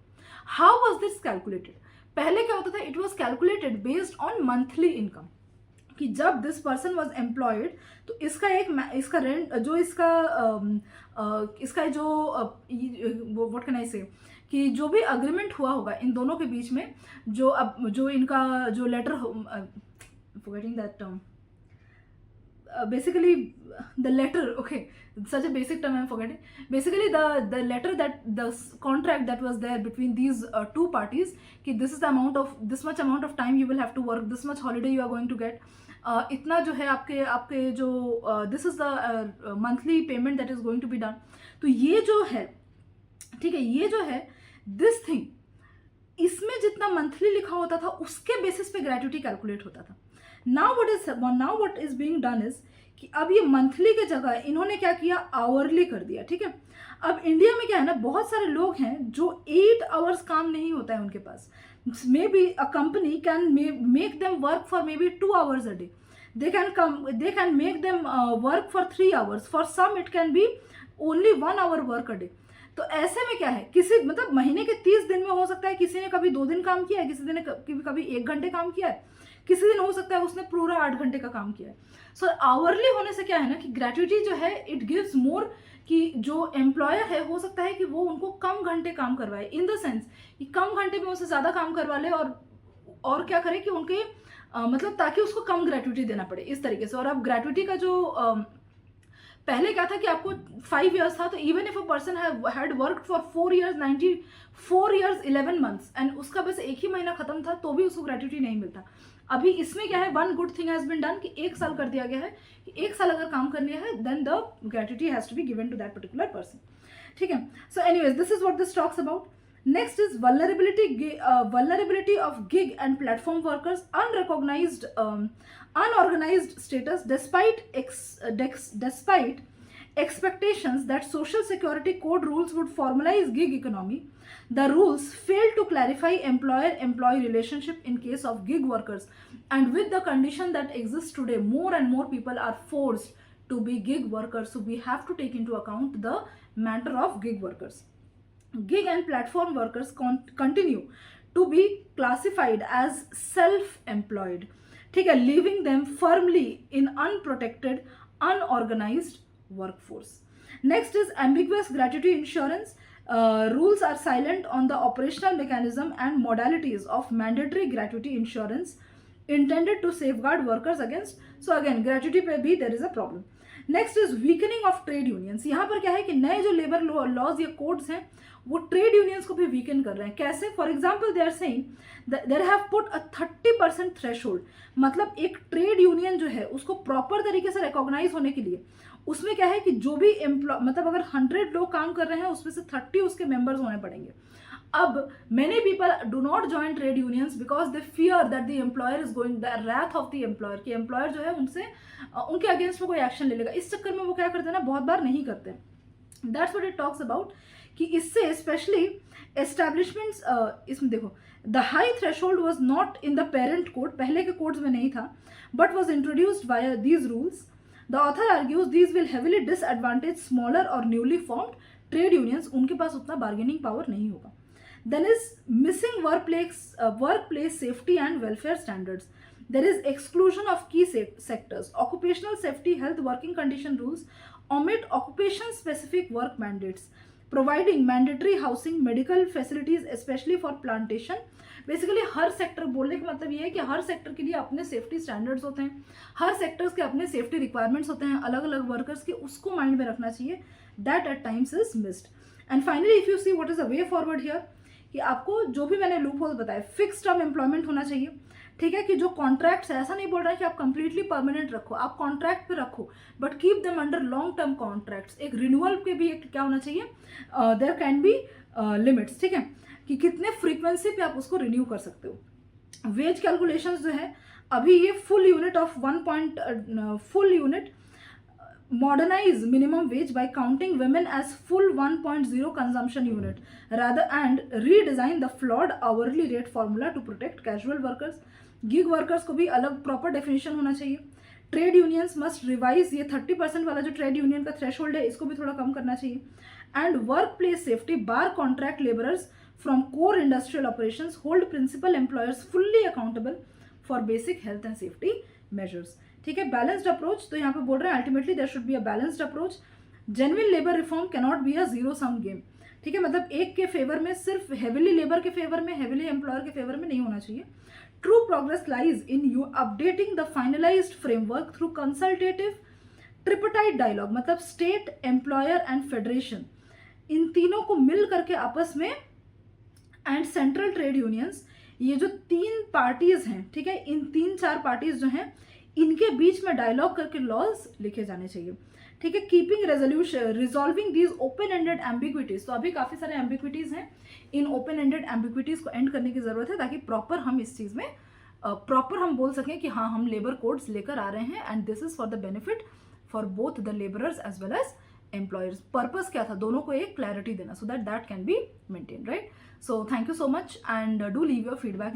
How was this calculated? पहले क्या होता था, it was calculated based on monthly income, कि जब this person was employed तो इसका rent जो इसका जो व्हाट कैन आई से कि जो भी अग्रीमेंट हुआ होगा इन दोनों के बीच में, जो इनका जो letter, forgetting that term, basically the letter, okay, such a basic term I'm forgetting, basically the letter, that the contract that was there between these two parties, कि this is the amount of, this much amount of time you will have to work, this much holiday you are going to get, इतना जो है आपके जो this is the monthly payment that is going to be done. तो ये जो है, ठीक है, ये जो है this thing, इसमें जितना मंथली लिखा होता था उसके बेसिस पे ग्रेट्युटी कैलकुलेट होता था. Now what is being done is कि अब ये मंथली के जगह इन्होंने क्या किया, आवरली कर दिया, ठीक है. अब इंडिया में क्या है ना, बहुत सारे लोग हैं जो 8 आवर्स काम नहीं होता है उनके पास. Maybe a company can make them work for maybe 2 hours a day, they can make them work for 3 hours, for some it can be only 1 hour work a day. तो ऐसे में क्या है, किसी मतलब महीने के 30 दिन में हो सकता है किसी ने कभी 2 दिन काम किया है, किसी ने कभी 1 घंटे काम किया है, किसी दिन हो सकता है उसने पूरा 8 घंटे का काम किया है. सो आवरली होने से क्या है ना कि ग्रेट्युटी जो है इट गिव्स मोर, कि जो एम्प्लॉयर है हो सकता है कि वो उनको कम घंटे काम करवाए, इन द सेंस कि कम घंटे में उसे ज़्यादा काम करवा ले, और क्या करे कि उनके मतलब ताकि उसको कम ग्रेट्युटी देना पड़े इस तरीके से. और अब ग्रेट्युटी का जो पहले क्या था कि आपको 5 years था, तो even if a person had worked for 4 years 94 years 11 months and उसका बस 1 ही महीना खत्म था तो भी उसको ग्रेट्युटी नहीं मिलता. अभी इसमें क्या है, one good thing has been done कि 1 साल कर दिया गया है कि 1 साल अगर काम कर लिया है then the gratuity has to be given to that particular person, ठीक है. So anyways this is what this talks about. Next is vulnerability of gig and platform workers, unorganized status despite expectations that social security code rules would formalize gig economy. The rules fail to clarify employer-employee relationship in case of gig workers, and with the condition that exists today, more and more people are forced to be gig workers. So we have to take into account the matter of gig workers. Gig and platform workers continue to be classified as self-employed, ठीक है, leaving them firmly in unprotected, unorganized workforce. Next is ambiguous gratuity insurance. Rules are silent on the operational mechanism and modalities of mandatory gratuity insurance intended to safeguard workers against. So again, gratuity पे भी there is a problem. Next is weakening of trade unions. यहाँ पर क्या है कि नए जो labour laws या कोड्स हैं वो ट्रेड यूनियंस को भी वीकन कर रहे हैं. कैसे? For example they are saying there have put a 30% threshold. मतलब एक ट्रेड यूनियन जो है उसको प्रॉपर तरीके से रिकॉग्नाइज होने के लिए उसमें क्या है कि जो भी मतलब अगर 100 लोग काम कर रहे हैं उसमें से 30 उसके मेंबर्स होने पड़ेंगे. अब many people do not join trade unions because they fear that the employer is going, the wrath of the employer, कि employer जो है उनसे उनके अगेंस्ट में कोई एक्शन ले लेगा. इस चक्कर में वो क्या करते हैं ना, बहुत बार नहीं करते. That's what it talks about कि इससे स्पेशली एस्टैब्लिशमेंट्स, इसमें देखो the high threshold was not in the parent code, पहले के कोड्स में नहीं था, but was introduced via these rules. The author argues these will heavily disadvantage smaller और न्यूली फॉर्म्ड ट्रेड यूनियंस. उनके पास उतना बार्गेनिंग पावर नहीं होगा. Then is missing workplace safety and welfare standards. There is exclusion of key sectors. Occupational safety, health, working condition rules omit occupation specific work mandates. Providing mandatory housing, medical facilities specially for plantation. Basically her sector, बोलने का मतलब ये है कि हर sector के लिए अपने safety standards होते हैं, हर सेक्टर्स के अपने सेफ्टी रिक्वायरमेंट्स होते हैं अलग अलग वर्कर्स के, उसको माइंड में रखना चाहिए। That at times is missed. And finally if you see what is the way forward here, कि आपको जो भी मैंने लूप होल बताया, फिक्स टर्म एम्प्लॉयमेंट होना चाहिए, ठीक है, कि जो कॉन्ट्रैक्ट्स है, ऐसा नहीं बोल रहा है कि आप कंप्लीटली परमानेंट रखो, आप कॉन्ट्रैक्ट पे रखो, but keep them under long term contracts. एक रिन्यूअल के भी एक क्या होना चाहिए, देयर कैन बी लिमिट्स, ठीक है, कि कितने फ्रीक्वेंसी पे आप उसको रिन्यू कर सकते हो। वेज कैलकुलेशंस जो है अभी ये full unit of full unit modernize minimum wage by counting women as full 1.0 consumption unit rather and redesign the flawed hourly rate formula to protect casual workers। gig workers को भी अलग proper definition होना चाहिए। Trade unions must revise, ये 30% वाला जो trade union का threshold है इसको भी थोड़ा कम करना चाहिए। And work place safety, bar contract labourers from core industrial operations hold principal employers fully accountable for basic health and safety measures, ठीक है। बैलेंस्ड अप्रोच, तो यहाँ पे बोल रहे हैं ultimately there should be a balanced approach. Genuine labour reform can not be a zero sum game, ठीक है, मतलब एक के फेवर में, सिर्फ हेविली लेबर के फेवर में, हेविली एम्प्लॉयर के फेवर में नहीं होना चाहिए। True progress lies in you updating the finalised framework through consultative tripartite dialogue, मतलब स्टेट, एम्प्लॉयर एंड फेडरेशन, इन तीनों को मिल करके आपस में, एंड सेंट्रल ट्रेड यूनियंस, ये जो तीन पार्टीज हैं, ठीक है, इन 3-4 पार्टीज जो हैं इनके बीच में डायलॉग करके लॉज लिखे जाने चाहिए, ठीक है। Keeping resolution, resolving these open ended ambiguities, तो अभी काफी सारे एम्बिग्विटीज हैं, इन ओपन एंडेड एम्बिग्विटीज को एंड करने की जरूरत है ताकि प्रॉपर हम इस चीज में प्रॉपर हम बोल सकें कि हाँ हम लेबर कोड्स लेकर आ रहे हैं and this is for the benefit for both the labourers as well as employers. Purpose क्या था, दोनों को एक क्लैरिटी देना, so that can be maintain, right. So thank you so much and do leave your feedback